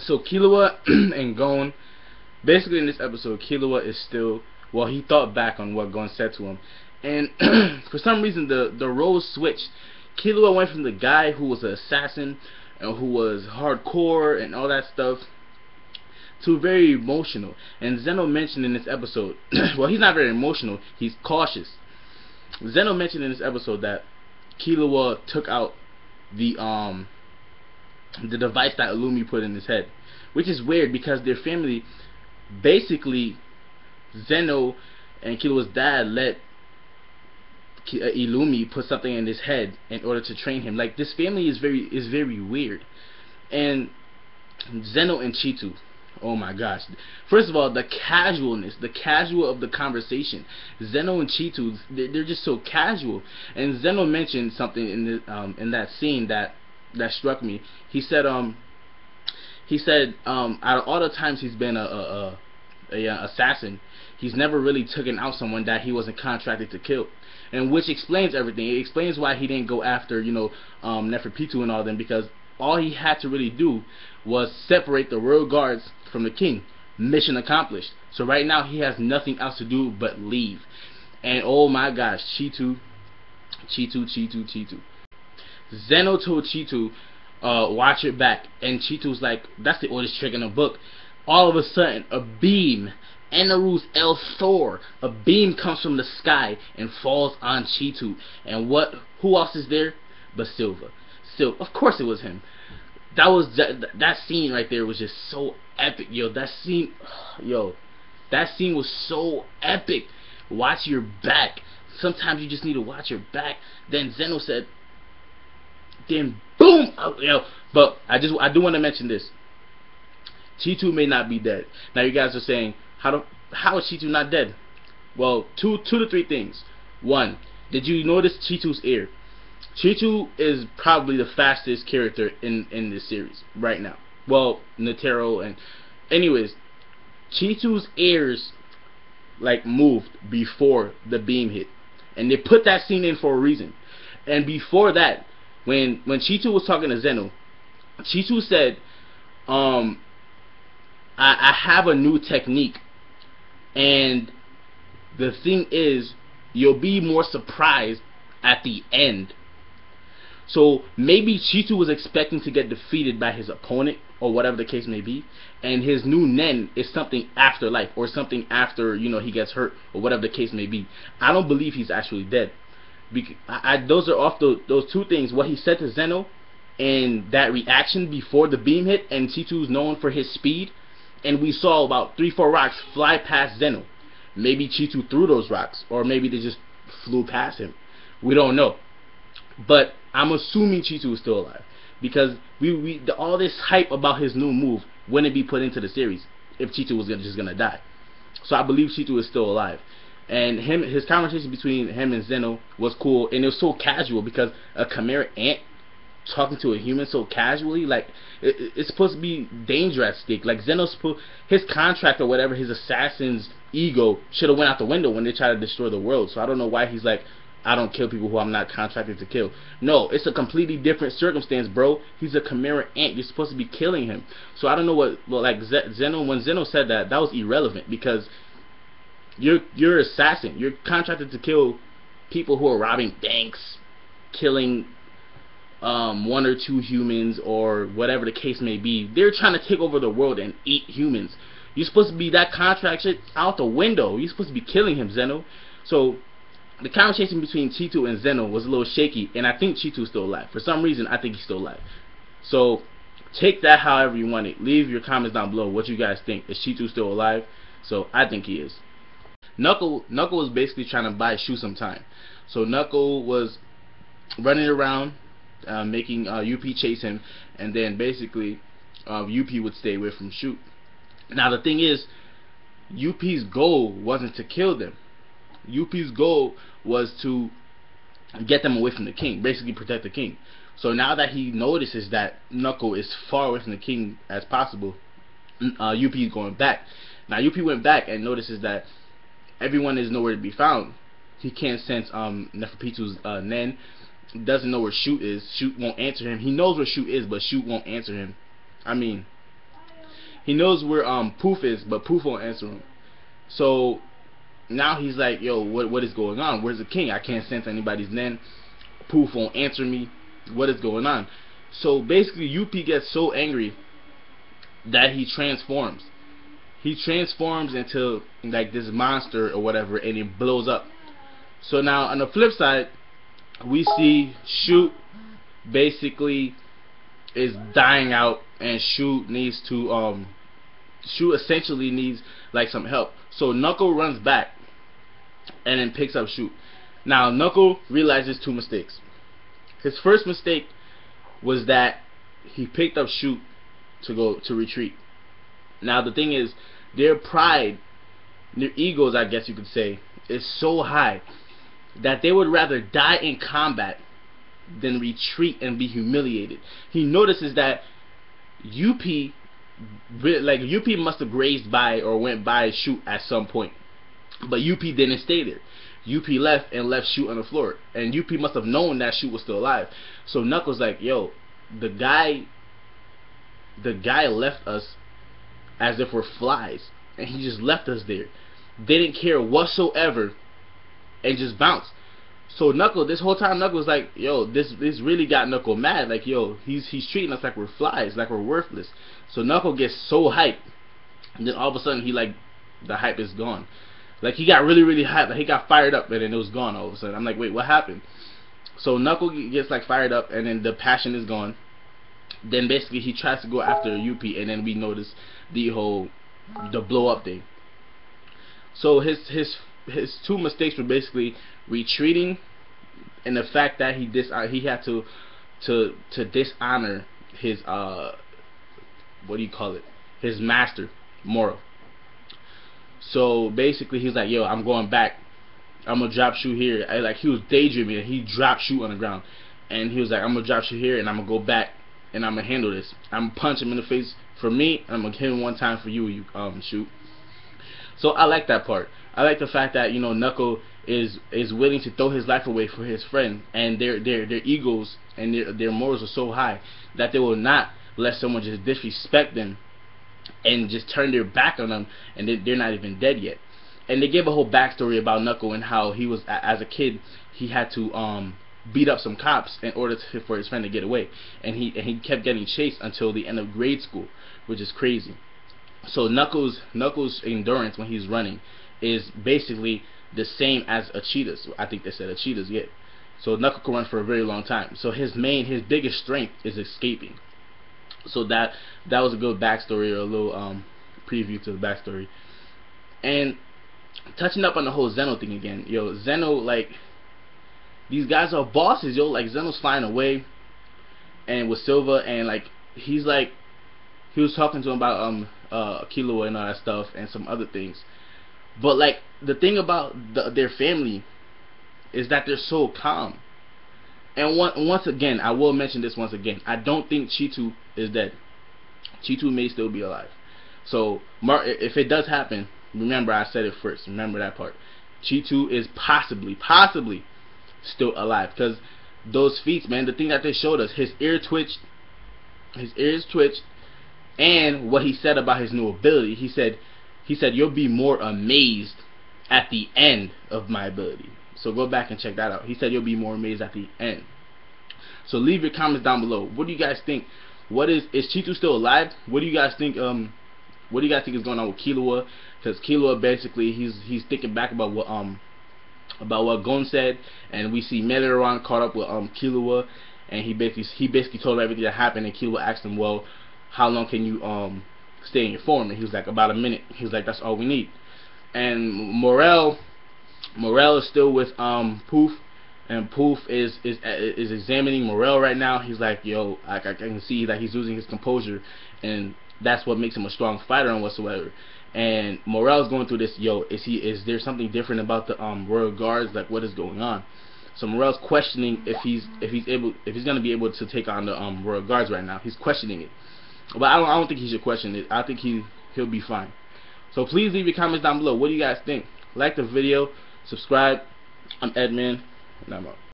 So Killua and Gon, basically in this episode, Killua is still, well, he thought back on what Gon said to him, and for some reason the roles switched. Killua went from the guy who was an assassin and who was hardcore and all that stuff to very emotional. And Zeno mentioned in this episode, well, he's not very emotional, he's cautious. Zeno mentioned in this episode that Killua took out the device that Illumi put in his head, which is weird because their family, basically, Zeno and Killua's dad let Illumi put something in his head in order to train him. Like, this family is very weird. And Zeno and Cheetu, oh my gosh. First of all, the casualness, the casual of the conversation. Zeno and Cheetu, they're just so casual. And Zeno mentioned something in that scene that struck me. He said out of all the times he's been a assassin, he's never really taken out someone that he wasn't contracted to kill. And which explains everything. It explains why he didn't go after, Neferpitu and all them, because all he had to really do was separate the royal guards from the king. Mission accomplished. So right now he has nothing else to do but leave. And oh my gosh, Cheetu. Zeno told Cheetu, watch it back. And Cheetu's like, that's the oldest trick in the book. All of a sudden, a beam, Enarus El Thor, a beam comes from the sky and falls on Cheetu. And who else is there but Silva? Of course it was him. That scene right there was just so epic, yo. That scene was so epic. Watch your back. Sometimes you just need to watch your back. Then Zeno said, then boom, but I do want to mention this. Cheetu may not be dead. Now you guys are saying, how is Cheetu not dead? Well, two to three things. One, did you notice Cheetu's ear? Cheetu is probably the fastest character in this series right now. Well, Netero and anyways, Cheetu's ears moved before the beam hit, and they put that scene in for a reason. And before that, when Cheetu was talking to Zeno, Cheetu said, I have a new technique, and the thing is, you'll be more surprised at the end. So maybe Cheetu was expecting to get defeated by his opponent, or whatever the case may be, and his new Nen is something after life, or something after, he gets hurt, or whatever the case may be. I don't believe he's actually dead. Those are off those two things, what he said to Zeno, and that reaction before the beam hit, and Cheetu's known for his speed, and we saw about 3-4 rocks fly past Zeno. Maybe Cheetu threw those rocks, or maybe they just flew past him. We don't know. But I'm assuming Cheetu is still alive, because all this hype about his new move wouldn't be put into the series if Cheetu was just gonna die. So I believe Cheetu is still alive. And his conversation between him and Zeno was cool, and it was so casual, because a chimera ant talking to a human so casually, it's supposed to be danger at stake. Like, his contract or whatever, his assassin's ego should have went out the window when they tried to destroy the world. So I don't know why he's like, I don't kill people who I'm not contracted to kill. No, it's a completely different circumstance, bro. He's a chimera ant. You're supposed to be killing him. So I don't know Zeno, when Zeno said that was irrelevant, because you're an assassin. You're contracted to kill people who are robbing banks, killing 1 or 2 humans, or whatever the case may be. They're trying to take over the world and eat humans. You're supposed to be that contract shit out the window. You're supposed to be killing him, Zeno. So the conversation between Cheetu and Zeno was a little shaky, and I think Cheetu's still alive. For some reason, I think he's still alive. So take that however you want it. Leave your comments down below what you guys think. Is Cheetu still alive? So I think he is. Knuckle was basically trying to buy Shu some time. So Knuckle was running around, making UP chase him, and then basically UP would stay away from Shu. Now the thing is, UP's goal wasn't to kill them. UP's goal was to get them away from the king, basically protect the king. So now that he notices that Knuckle is far away from the king as possible, UP is going back. Now UP went back and notices that everyone is nowhere to be found. He can't sense Neferpitu's Nen. Doesn't know where Shu is. Shu won't answer him. He knows where Shu is, but Shu won't answer him. I mean, He knows where Poof is, but Poof won't answer him. So now he's like, yo, what is going on? Where's the king? I can't sense anybody's name. Poof won't answer me. What is going on? So basically UP gets so angry that he transforms. He transforms into like this monster or whatever, and it blows up. So now on the flip side, we see Shoot basically is dying out, and Shoot needs to Shoot essentially needs like some help. So Knuckle runs back and then picks up Shoot. Now Knuckle realizes two mistakes. His first mistake was that he picked up Shoot to retreat. Now the thing is, their pride, their egos, I guess you could say, is so high that they would rather die in combat than retreat and be humiliated. He notices that UP must have grazed by or went by Shoot at some point, but UP didn't stay there. UP left and left Shoot on the floor, and UP must have known that Shoot was still alive. So Knuckles like, yo, the guy left us as if we're flies, and he just left us there. Didn't care whatsoever, and just bounced. So Knuckles, this whole time, Knuckles like, yo, this really got Knuckle mad. Like, yo, he's treating us like we're flies, like we're worthless. So Knuckle gets so hyped, and then all of a sudden the hype is gone. Like, he got really hyped. Like, he got fired up, and then it was gone all of a sudden. I'm like, wait, what happened? So Knuckle gets like fired up, and then the passion is gone. Then basically he tries to go after UP, and then we notice the blow up thing. So his two mistakes were basically retreating, and the fact that he had to dishonor his what do you call it? His master, Moro. So basically he's like, yo, I'm going back. I'm gonna drop Shoot here. Like, he was daydreaming, and he dropped Shoot on the ground, and he was like, I'm gonna drop Shoot here, and I'm gonna go back, and I'm gonna handle this. I'm gonna punch him in the face for me, and I'm gonna hit him one time for you, Shoot. So I like that part. I like the fact that, you know, Knuckle is willing to throw his life away for his friend, and their egos and their morals are so high that they will not let someone just disrespect them and just turn their back on them, and they're not even dead yet. And they give a whole backstory about Knuckle and how he was, as a kid, he had to beat up some cops in order for his friend to get away, and he kept getting chased until the end of grade school, which is crazy. So Knuckles' endurance when he's running is basically the same as a cheetah's. I think they said a cheetah's, yeah. So Knuckle can run for a very long time. So his biggest strength is escaping. So that was a good backstory, or a little preview to the backstory. And touching up on the whole Zeno thing again, yo, Zeno, like, these guys are bosses, yo. Like, Zeno's flying away, and with Silva, and like he was talking to him about Killua and all that stuff, and some other things. But like, the thing about their family is that they're so calm. And once again, I will mention this once again, I don't think Cheetu is dead. Cheetu may still be alive. So if it does happen, remember I said it first. Remember that part. Cheetu is possibly still alive, because those feats, man, the thing that they showed us, his ears twitched, and what he said about his new ability, he said you'll be more amazed at the end of my ability. So go back and check that out. He said you'll be more amazed at the end. So leave your comments down below. What do you guys think? Is Cheetu still alive? What do you guys think? What do you guys think is going on with Killua? Because Killua basically he's thinking back about what Gon said, and we see Meliorán caught up with Killua, and he basically told him everything that happened, and Killua asked him, well, how long can you stay in your form? And he was like, about a minute. He was like, that's all we need. And Morel is still with Poof, and Poof is examining Morel right now. He's like, yo, I can see that he's losing his composure, and that's what makes him a strong fighter and whatsoever. And Morel's going through this, yo, is there something different about the Royal Guards? Like, what is going on? So Morel's questioning if he's gonna be able to take on the Royal Guards right now. He's questioning it, but I don't think he should question it. I think he'll be fine. So please leave your comments down below. What do you guys think? Like the video, subscribe. I'm Edman, and I'm out.